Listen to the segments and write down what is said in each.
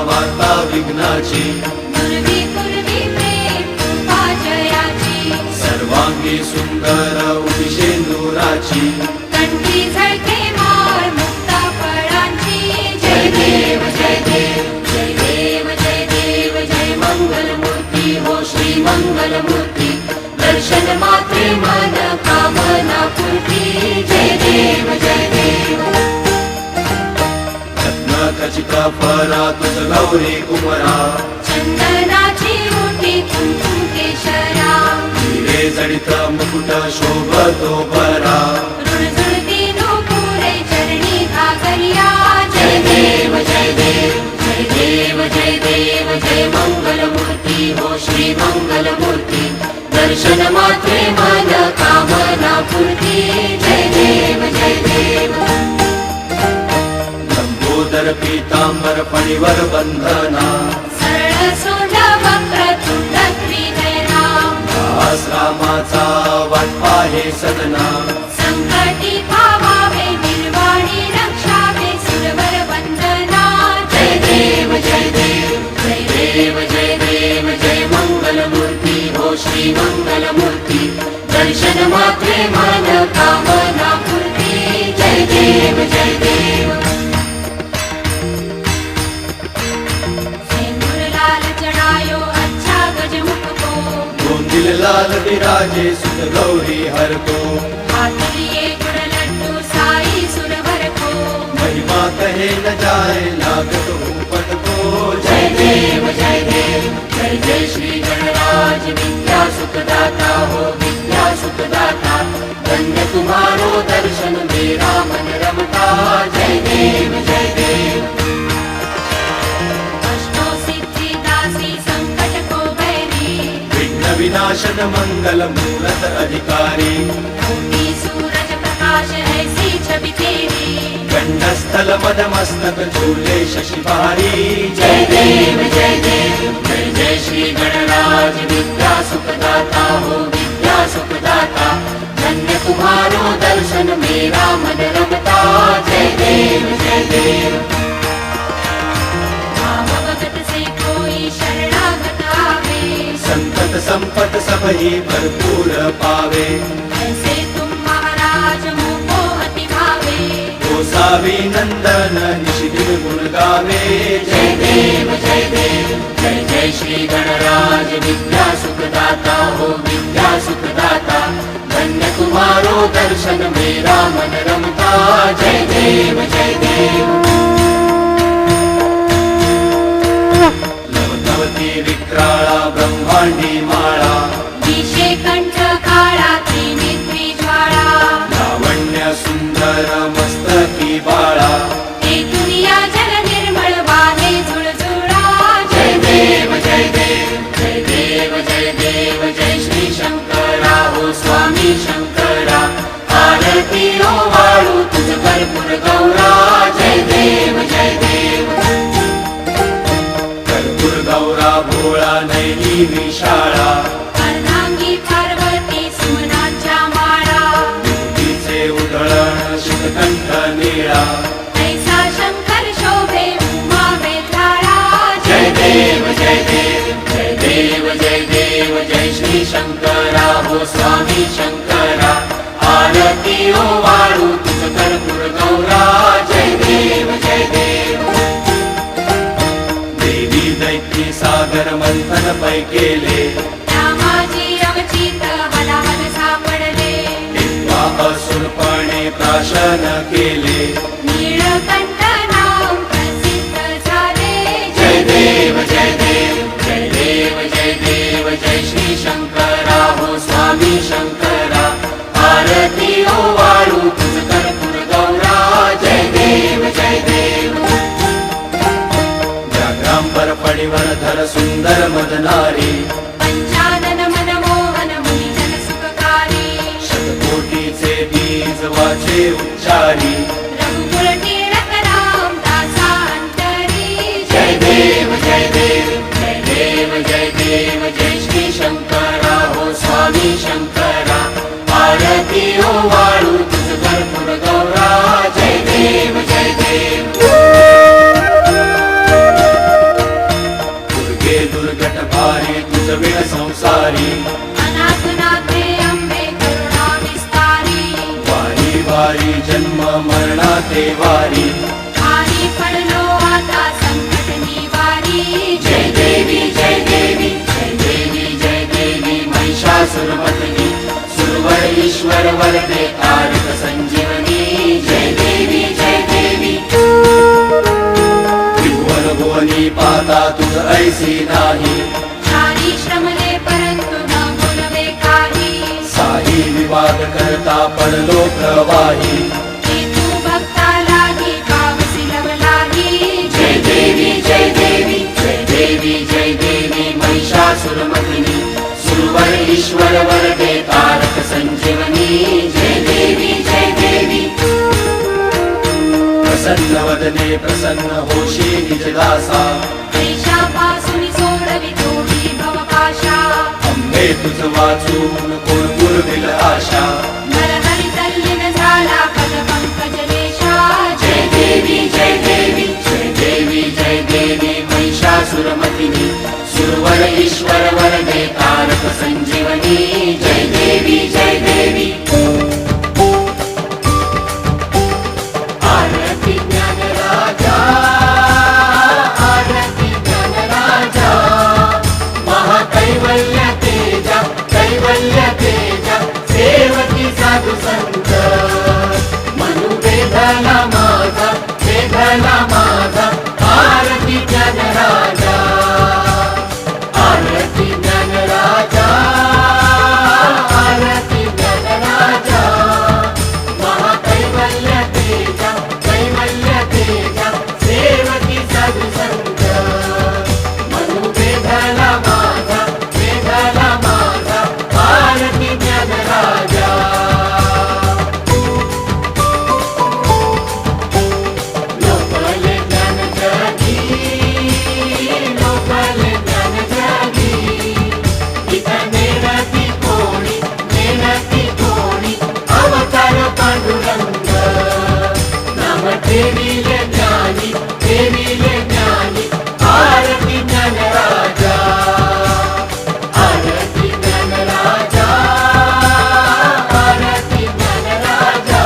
वार्ता विघ्नाची, पूर्वी पूर्वी प्रेम कृपा जयाची, सर्वांगी सुंदर उभी शेंदुराची, कंठी झळके माळ मुक्ता फळांची. जय देव जय देव जय देव जय देव जय मंगलमूर्ती हो श्री मंगलमूर्ती. दर्शन मात्रे मन कामना पूर्ती. जय देव जय देव. रत्न खचित फरा तुझ गौरी कुमरा, चंदनाची ओटी कुंकुम केशरा, हिरे जडित मुकुट शोभतो बरा. रुणझुणती नूपुरे चरणी घागरिया. जय देव जय देव जय देव जय देव जय मंगलमूर्ती हो श्री मंगलमूर्ती. दर्शन मात्रे मन कामना पूर्ती. जय देव जय देव. लंबोदर पीतांबर फणीवर बंधना, सरळ सोंड वक्रतुंड त्रिनयना, रामाचा वाटपा हे सदना. संकटी पावावे निर्वाणी रक्षावे सुरवर वंदना. जय देव जय देव जय देव जय देव जय मंगलमूर्ती हो श्री मंगलमूर्ती. दर्शन मात्रे मन कामना पूर्ती. जय देव जय देव. सिंदूर लाल चढ़ायो अच्छा गजमुख को, गोंदिल लाल विराजे सुत गौरी हर को. हाथ लिए गुड़ लड्डू साई सुरवर को. महिमा कहे न जाए लागत ऊपट को. जय देव जय देव जय जय श्री गणराज विद्या सुखदाता हो विद्या सुखदाता. धन्य तुम्हारो दर्शन मेरा मन रमता. जय देव जय देव. अष्टो सिद्धि दासी संकट को बैरी, विघ्न विनाशन मंगल मूरत अधिकारी. कोटि सूरज प्रकाश ऐसी छवि तेरी. गंडस्थल मद मस्तक झूले शशि भारी. जय देव जय देव जय जय श्री गणराज विद्या सुखदाता हो विद्या सुखदाता. धन्य तुम्हारो दर्शन मेरा मन रमता. जय देव जय देव. नाम भगत से कोई शरणागत आवे, संतत संपत सबही भरपूर पावे. ऐसे तुम महाराज मुझको अति भावे. गोसावी नंदन निशिदिन गुण गावे. जय देव जय देव जय जय श्री गणराज विद्या सुखदाता हो विद्या सुखदाता. धन्य तुम्हारो दर्शन मेरा मन रमता. जय देव जय देव. लवनवती विक्राळा ब्रह्मांडी माळा, दिशे कंठ काळा त्रिनेत्री ज्वाळा. लावण्य सुंदर मस्तकी बाळा. हे दुनिया जल निर्मळ वाहे झुळझुळा. जय देव जय देव जय देव जय देव जय श्री शंकरा हो स्वामी शंकरा. आरती ओ वाळू तुझ भरपूर गौरा. जय देव जय देव. कर्पूर गौरा भोळा नैनी विशाळा. अर्धांगी पार्वती सुमनांच्या माळा. तिचे उधळण शितकंठ निळा. ऐसा शंकर शोभे उमा वेताळा. जय देव जय देव जय देव जय देव जय श्री शंकरा हो स्वामी शंकरा. आरती ओ वाळू तुझ कर्पूर गौरा. जय देव जय देव. देवी दैत्य सागर मंथन पै केले. त्या माझी अवचित हलाहल सापडले. हित्वा असुरपणे प्राशन केले. नीळकंठ नाम प्रसिद्ध झाले. जय देव जय देव जय देव जय देव जय श्री शंकरा हो स्वामी शंकरा. आरती ओ वाळू तुझ कर्पूर गौरा. जय देव जय देव. व्याघ्रांबर फणीवर धर सुंदर मदनारी. पंचानन मनमोहन मुनिजन सुखकारी. शतकोटीचे बीज वाचे उच्चारी. रघुकुल टिळक राम दासा अंतरी. जय देव जय देव जय देव जय देव जय श्री शंकरा हो स्वामी शंकरा. आरती ओ वाळू तुझ कर्पूर गौरा. जय देव जय देव. संसारी अनाथनाथे अंबे करुणा विस्तारी वारी वारी जन्म मरणाते वारी भारी पडलो आता संकट निवारी जय देवी जय देवी जय देवी जय देवी महिषासुरमर्दिनी सुरवर ईश्वर वरदे तारक संजीवनी जय देवी जय देवी त्रिभुवन भुवनी पाता तुझ ऐसी नाही चारी श्रमले परंतु न बोलवे काही साही विवाद करता पडलो प्रवाही हेतू भक्ता लागी पावसी लवलाही जय देवी जय देवी जय देवी जय देवी महिषासुरमर्दिनी सुरवर ईश्वर वरदे तारक संजीवनी जय देवी जय देवी प्रसन्न वदने प्रसन्न होशी निजदासा देशापासून सोडवी थोडी भवपाशा अंबे तुझ वाचून कोण पुरविल आशा नरहरी तल्लीन झाला पद पंकज रेषा जय देवी जय देवी जय देवी जय देवी महिषासुरमर्दिनी सुरवर ईश्वर वरदे तारक संजीवनी जय देवी जय देवी आरती ज्ञान राजा आरती ज्ञान राजा महाकैवल्य तेजा कैवल्य तेजा सेवकी साधू संत मनु वेधला माझा आरती ज्ञान राजा आरती ज्ञान राजा आरती ज्ञान राजा महाकैवल्य तेजा कैवल्य तेजा सेवकी साधू संत मनु वेधला माझा आरती ज्ञान राजा लोकले ज्ञान जगी लोकले ज्ञान जगी इथं नेनती कोणी अवतार पांडुरंग नाम ठेविले ज्ञानी आरती ज्ञान राजा आरती ज्ञान राजा आरती ज्ञान राजा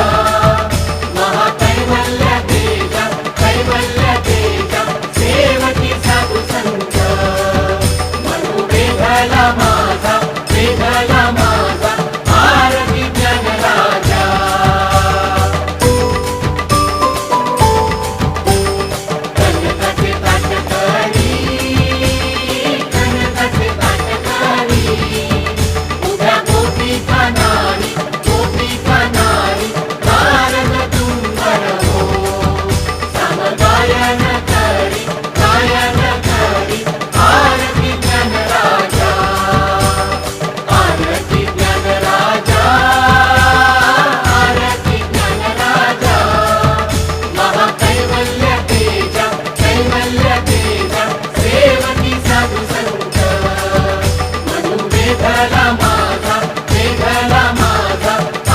महाकैवल्य तेजा कैवल्य तेजा सेवकी साधू संत मनु वेधला माझा आरती ज्ञान राजा कनकाचे ताट करी उभ्या मोठी खानारी नारद तुंबर हो समगायन करी आरती ज्ञान राजा आरती ज्ञान राजा आरती ज्ञान राजा महाकैवल्य तेजा कैवल्य तेजा सेवकी साधू संत मनु वेधला माझा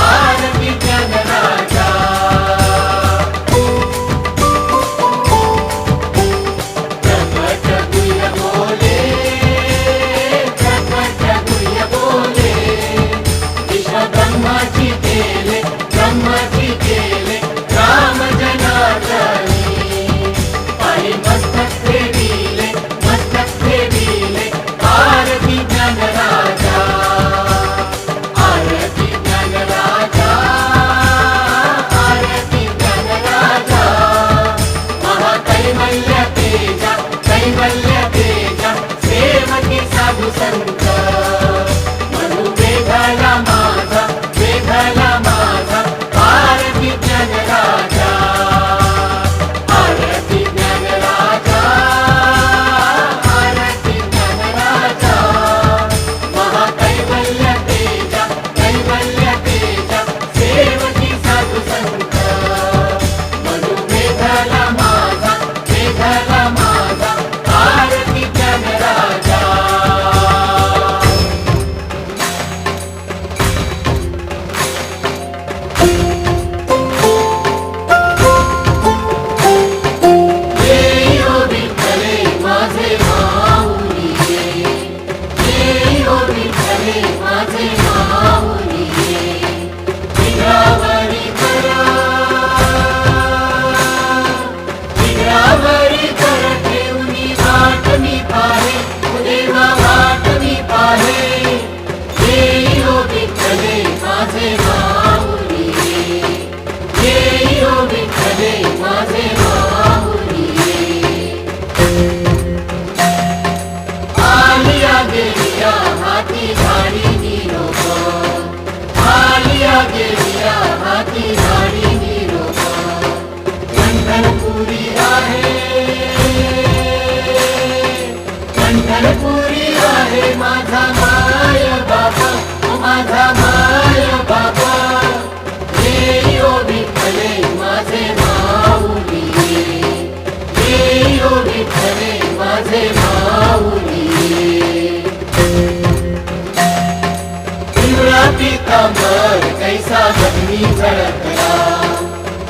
आरती ज्ञान राजा प्रकट गुह्य बोले विश्व ब्रह्माची केले राम जनार्दनी पायी मस्तक ठेविले आरती ज्ञान राजा आरती ज्ञान राजा आरती ज्ञान राजा महाकैवल्य तेजा कैवल्य तेजा सेवकी साधू संत मनु वेधला माझा आरती ज्ञान राजा आरती ज्ञान राजा आरती ज्ञान राजा महाकैवल्य तेजा कैवल्य तेजा सेवकी साधू संत मनु वेधला माझा आरती ज्ञान राजा हाती झाडी निरोप आलिया देविया हाती झाडी निरोप पंढरपुरी आहे पंढरपुरी आहे माझा माय बाबा ओ माझा माय बाबा ये ओ विठ्ठले माझे माऊली ये ओ विठ्ठले माझे माऊली पिवळा पितांबर कैसा गगनी झळकला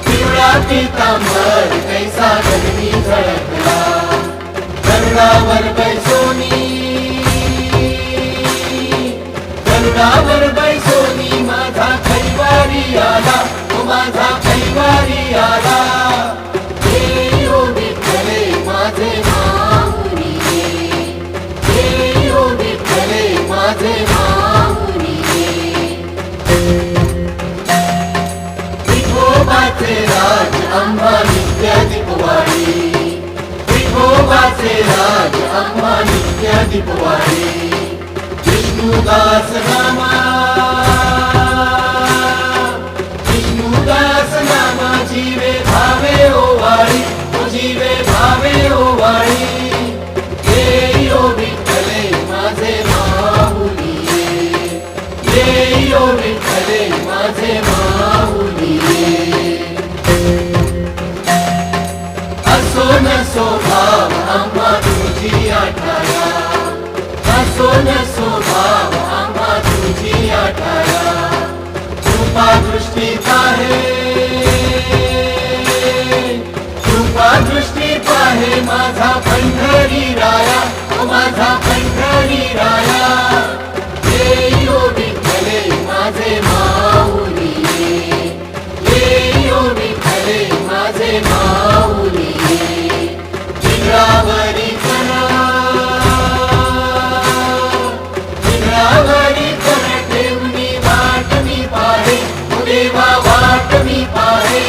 पिवळा पितांबर कैसा गगनी झळकला गरुडावर बैसोनी गरुडावर बैसोनी माझा कैवारी आला तो माझा कैवारी आला हे ओ विठ्ठले माझे माऊली हे ओ विठ्ठले माझे माऊली विठोबाचे राज अंबा नित्य दीपवाळी विठोबाचे राज अंबा नित्य दीपवाळी विष्णुदास नामा विष्णुदास नामा जीवे भावे ओवाळी जीवे भावे ओवाळी ये ओ विठ्ठले माझे माऊली ये ओ विठ्ठले माझे माऊली असो नसो भाव आम्हा तुझी आठाया असो नसो भाव आम्हा तुझी आठाया कृपा दृष्टी पाहे कृपा दृष्टी पाहे माझा पंढरी राया ओ माझा पंढरी राया ये ओ विठ्ठले माझे माऊली ये ओ विठ्ठले माझे माऊली जिगरावरी करा जिगरावरी करा ठेवणी वाट मी पाहे ओ देवा वाट मी पाहे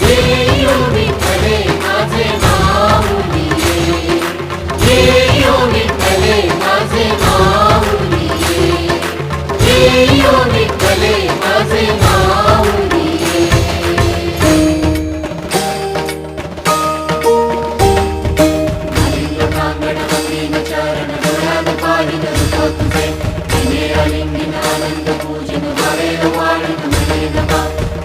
ये ओ विठ्ठले माझे माऊली ये ओ विठ्ठले माझे माऊली ये ओ विठ्ठले माझे माऊली चरण डोळ्यात पाहिन रूप तुझे तिने अलिंगीन आनंद पूजन भरेल वाळीन मिळेल बा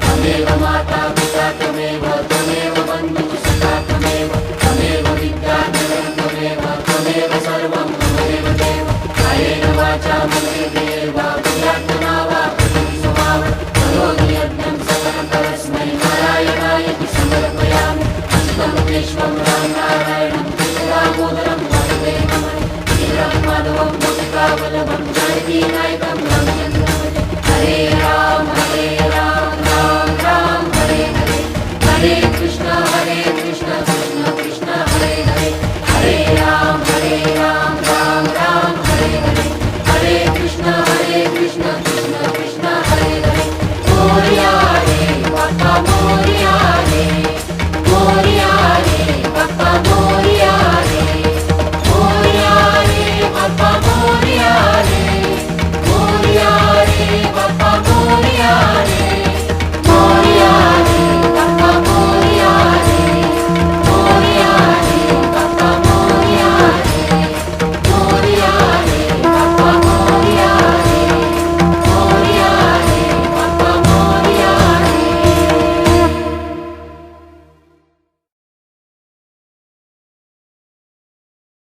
तमेव माता पिता तमेव तमेव बंधु सखा तमेव तमेव विद्याधरं तमेव तमेव सर्वं तमेव देव कायेन वाचा मनसेदेव बुद्ध्यात्मना वा प्रकृति स्वभाव करोमि यज्ञं सकलं परस्मै नारायणाय समर्पयामि अष्टं विश्वं राम नारायणं दामोदरं वन्दे नमः माधवं गोपिकावल्लभं